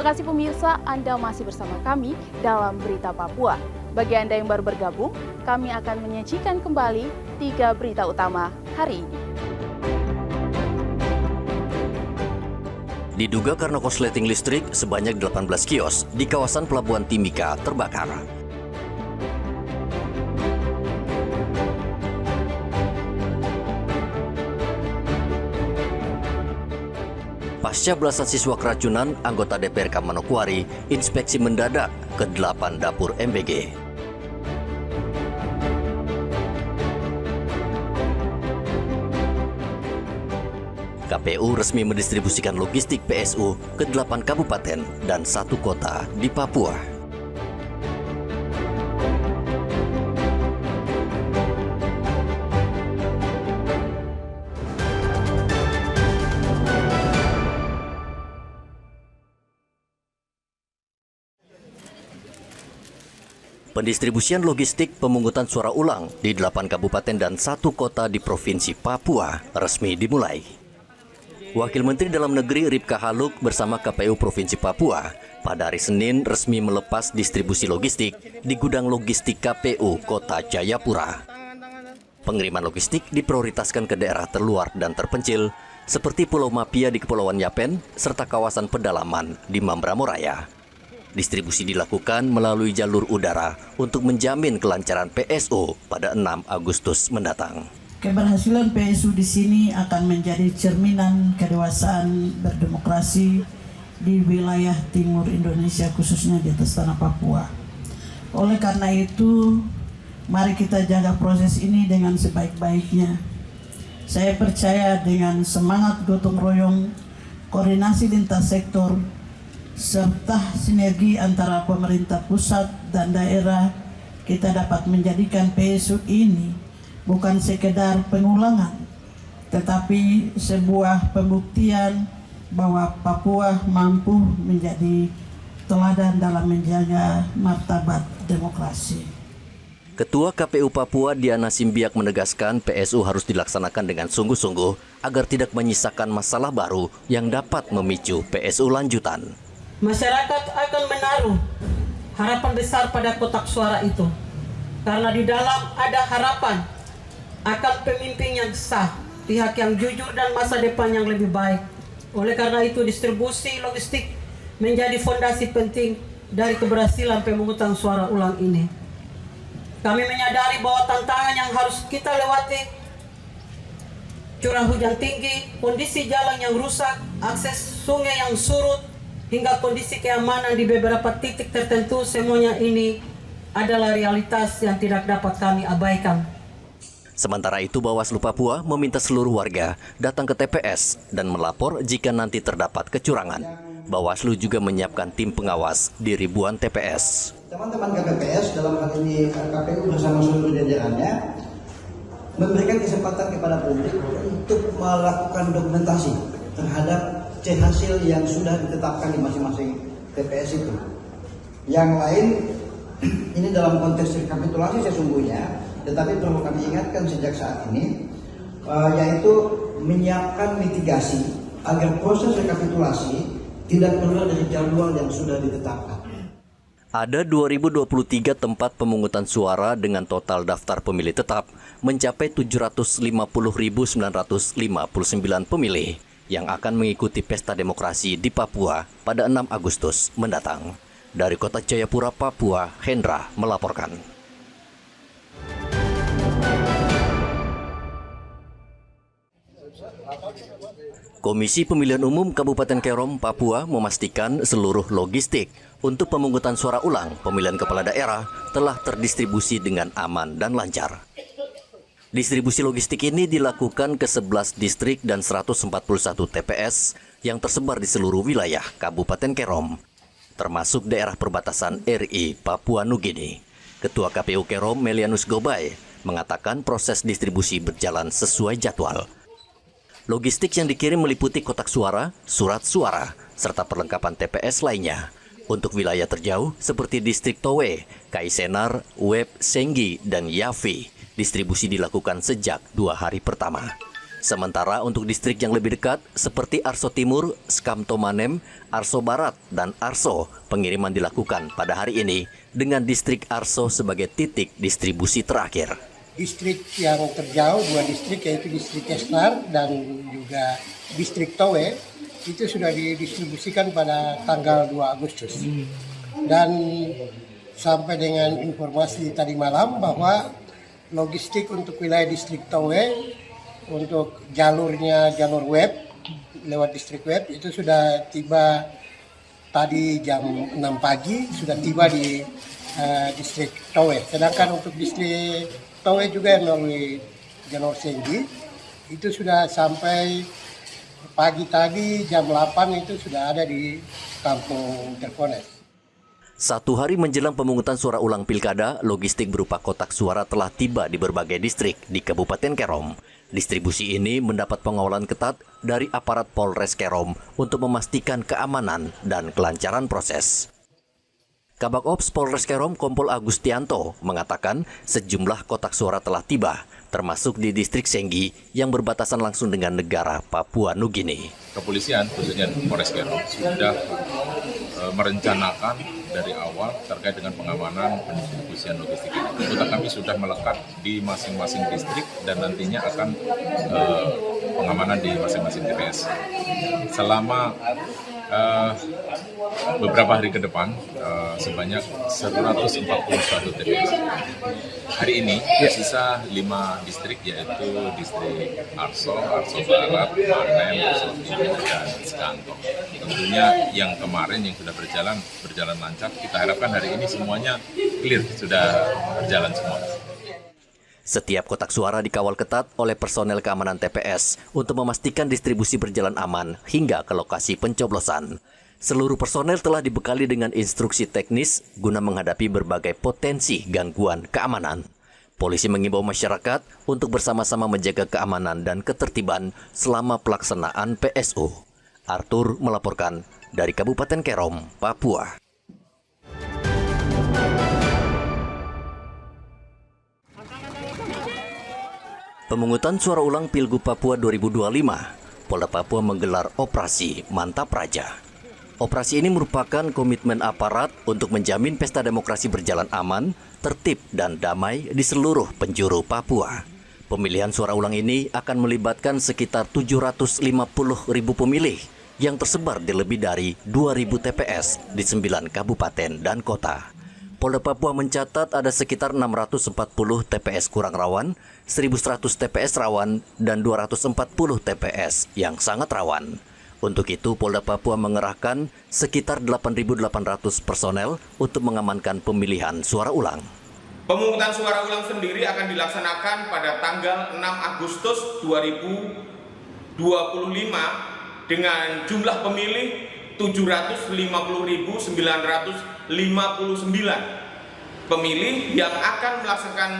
Terima kasih pemirsa, Anda masih bersama kami dalam Berita Papua. Bagi Anda yang baru bergabung, kami akan menyajikan kembali 3 berita utama hari ini. Diduga karena korsleting listrik, sebanyak 18 kios di kawasan Pelabuhan Timika terbakar. Pasca belasan siswa keracunan, anggota DPRK Manokwari inspeksi mendadak ke 8 dapur MBG. KPU resmi mendistribusikan logistik PSU ke 8 kabupaten dan 1 kota di Papua. Pendistribusian logistik pemungutan suara ulang di 8 kabupaten dan 1 kota di Provinsi Papua resmi dimulai. Wakil Menteri Dalam Negeri Ripka Haluk bersama KPU Provinsi Papua pada hari Senin resmi melepas distribusi logistik di gudang logistik KPU Kota Jayapura. Pengiriman logistik diprioritaskan ke daerah terluar dan terpencil seperti Pulau Mapia di Kepulauan Yapen serta kawasan pedalaman di Mambramo Raya. Distribusi dilakukan melalui jalur udara untuk menjamin kelancaran PSU pada 6 Agustus mendatang. Keberhasilan PSU di sini akan menjadi cerminan kedewasaan berdemokrasi di wilayah timur Indonesia, khususnya di atas tanah Papua. Oleh karena itu, mari kita jaga proses ini dengan sebaik-baiknya. Saya percaya dengan semangat gotong royong, koordinasi lintas sektor, serta sinergi antara pemerintah pusat dan daerah, kita dapat menjadikan PSU ini bukan sekedar pengulangan, tetapi sebuah pembuktian bahwa Papua mampu menjadi teladan dalam menjaga martabat demokrasi. Ketua KPU Papua Diana Simbiak menegaskan PSU harus dilaksanakan dengan sungguh-sungguh agar tidak menyisakan masalah baru yang dapat memicu PSU lanjutan. Masyarakat akan menaruh harapan besar pada kotak suara itu, karena di dalam ada harapan akan pemimpin yang sah, pihak yang jujur dan masa depan yang lebih baik. Oleh karena itu, distribusi logistik menjadi fondasi penting dari keberhasilan pemungutan suara ulang ini. Kami menyadari bahwa tantangan yang harus kita lewati, curah hujan tinggi, kondisi jalan yang rusak, akses sungai yang surut, hingga kondisi keamanan di beberapa titik tertentu, semuanya ini adalah realitas yang tidak dapat kami abaikan. Sementara itu, Bawaslu Papua meminta seluruh warga datang ke TPS dan melapor jika nanti terdapat kecurangan. Bawaslu juga menyiapkan tim pengawas di ribuan TPS. Teman-teman KPPS dalam hal ini KPU bersama seluruh jajarannya memberikan kesempatan kepada publik untuk melakukan dokumentasi terhadap hasil yang sudah ditetapkan di masing-masing TPS itu. Yang lain, ini dalam konteks rekapitulasi sesungguhnya, tetapi perlu kami ingatkan sejak saat ini, yaitu menyiapkan mitigasi agar proses rekapitulasi tidak keluar dari jadwal yang sudah ditetapkan. Ada 2023 tempat pemungutan suara dengan total daftar pemilih tetap mencapai 750.959 pemilih yang akan mengikuti pesta demokrasi di Papua pada 6 Agustus mendatang. Dari Kota Jayapura, Papua, Hendra melaporkan. Komisi Pemilihan Umum Kabupaten Kerom, Papua memastikan seluruh logistik untuk pemungutan suara ulang pemilihan kepala daerah telah terdistribusi dengan aman dan lancar. Distribusi logistik ini dilakukan ke 11 distrik dan 141 TPS yang tersebar di seluruh wilayah Kabupaten Kerom, termasuk daerah perbatasan RI Papua Nugini. Ketua KPU Kerom, Melianus Gobay, mengatakan proses distribusi berjalan sesuai jadwal. Logistik yang dikirim meliputi kotak suara, surat suara, serta perlengkapan TPS lainnya. Untuk wilayah terjauh seperti distrik Towe, Kaisenar, Web, Senggi, dan Yafi, distribusi dilakukan sejak 2 hari pertama. Sementara untuk distrik yang lebih dekat seperti Arso Timur, Skamto Manem, Arso Barat, dan Arso, pengiriman dilakukan pada hari ini dengan distrik Arso sebagai titik distribusi terakhir. Distrik yang terjauh, 2 distrik yaitu distrik Esnar dan juga distrik Towe, itu sudah didistribusikan pada tanggal 2 Agustus. Dan sampai dengan informasi tadi malam bahwa logistik untuk wilayah distrik Towe untuk jalur web lewat distrik web itu sudah tiba tadi jam 6 pagi, sudah tiba di distrik Towe. Sedangkan untuk distrik Towe juga yang melalui jalur Senggi itu sudah sampai pagi tadi jam 8 itu sudah ada di Kampung Terpones. 1 hari menjelang pemungutan suara ulang pilkada, logistik berupa kotak suara telah tiba di berbagai distrik di Kabupaten Kerom. Distribusi ini mendapat pengawalan ketat dari aparat Polres Kerom untuk memastikan keamanan dan kelancaran proses. Kabak Ops Polres Kerom Kompol Agustianto mengatakan sejumlah kotak suara telah tiba, termasuk di distrik Senggi yang berbatasan langsung dengan negara Papua Nugini. Kepolisian, khususnya Polres Kerom, sudah merencanakan dari awal terkait dengan pengamanan pendistribusian logistik ini. Anggota kami sudah melekat di masing-masing distrik dan nantinya akan pengamanan di masing-masing TPS. Selama beberapa hari ke depan, sebanyak 141 TPS. Hari ini tersisa 5 distrik, yaitu distrik Arso, Arso Barat, Manem, Arso Timur, dan Skanto. Tentunya yang kemarin yang sudah berjalan lancar, kita harapkan hari ini semuanya clear, sudah berjalan semua. Setiap kotak suara dikawal ketat oleh personel keamanan TPS untuk memastikan distribusi berjalan aman hingga ke lokasi pencoblosan. Seluruh personel telah dibekali dengan instruksi teknis guna menghadapi berbagai potensi gangguan keamanan. Polisi mengimbau masyarakat untuk bersama-sama menjaga keamanan dan ketertiban selama pelaksanaan PSU. Arthur melaporkan dari Kabupaten Kerom, Papua. Pemungutan suara ulang Pilgub Papua 2025, Polda Papua menggelar Operasi Mantap Raja. Operasi ini merupakan komitmen aparat untuk menjamin pesta demokrasi berjalan aman, tertib, dan damai di seluruh penjuru Papua. Pemilihan suara ulang ini akan melibatkan sekitar 750.000 pemilih yang tersebar di lebih dari 2.000 TPS di 9 kabupaten dan kota. Polda Papua mencatat ada sekitar 640 TPS kurang rawan, 1.100 TPS rawan, dan 240 TPS yang sangat rawan. Untuk itu, Polda Papua mengerahkan sekitar 8.800 personel untuk mengamankan pemilihan suara ulang. Pemungutan suara ulang sendiri akan dilaksanakan pada tanggal 6 Agustus 2025 dengan jumlah pemilih 750.959 pemilih yang akan melaksanakan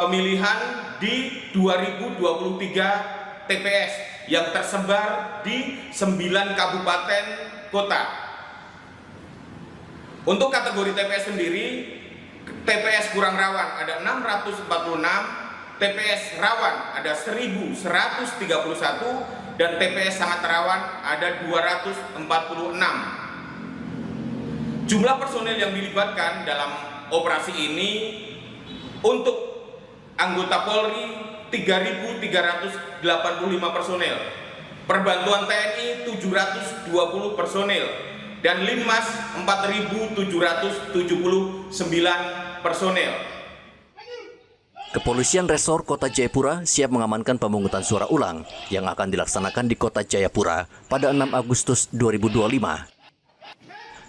pemilihan di 2023 TPS yang tersebar di 9 kabupaten kota. Untuk kategori TPS sendiri, TPS kurang rawan ada 646, TPS rawan ada 1.131, dan TPS sangat rawan ada 246. Jumlah personel yang dilibatkan dalam operasi ini untuk anggota Polri 3.385 personel, perbantuan TNI 720 personel, dan Linmas 4.779 personel. Kepolisian Resor Kota Jayapura siap mengamankan pemungutan suara ulang yang akan dilaksanakan di Kota Jayapura pada 6 Agustus 2025.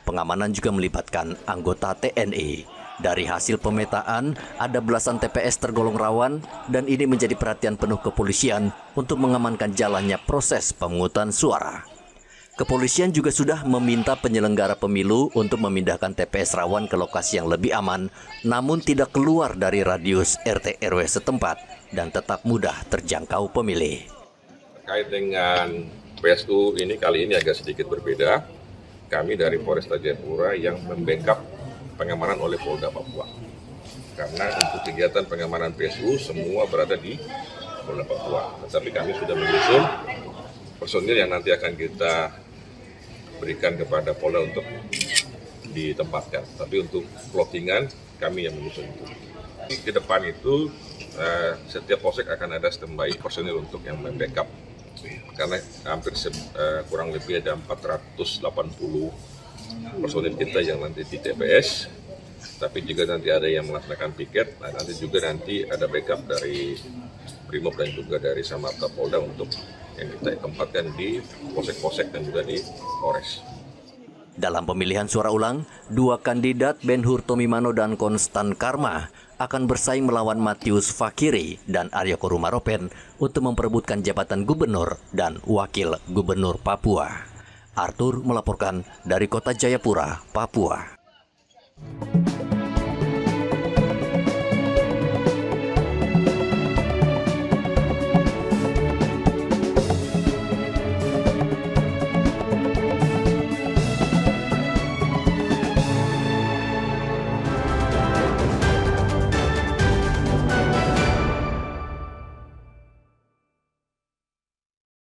Pengamanan juga melibatkan anggota TNI. Dari hasil pemetaan, ada belasan TPS tergolong rawan dan ini menjadi perhatian penuh kepolisian untuk mengamankan jalannya proses pemungutan suara. Kepolisian juga sudah meminta penyelenggara pemilu untuk memindahkan TPS rawan ke lokasi yang lebih aman, namun tidak keluar dari radius RT RW setempat dan tetap mudah terjangkau pemilih. Terkait dengan PSU ini kali ini agak sedikit berbeda. Kami dari Polresta Jayapura yang membackup pengamanan oleh Polda Papua. Karena untuk kegiatan pengamanan PSU semua berada di Polda Papua. Tetapi kami sudah menyusun personil yang nanti akan kita berikan kepada Polda untuk ditempatkan. Tapi untuk plottingan kami yang menyusun itu. Ke depan itu setiap polsek akan ada standby personil untuk yang membackup. Karena hampir kurang lebih ada 480 personil kita yang nanti di TPS. Tapi juga nanti ada yang melaksanakan piket, nah nanti juga nanti ada backup dari Brimob dan juga dari Samapta Polda untuk yang kita tempatkan di polsek-polsek dan juga di Polres. Dalam pemilihan suara ulang, dua kandidat Ben Hur Tomimano dan Konstan Karma akan bersaing melawan Matius Fakiri dan Aryo Korumaropen untuk memperebutkan jabatan gubernur dan wakil gubernur Papua. Arthur melaporkan dari Kota Jayapura, Papua.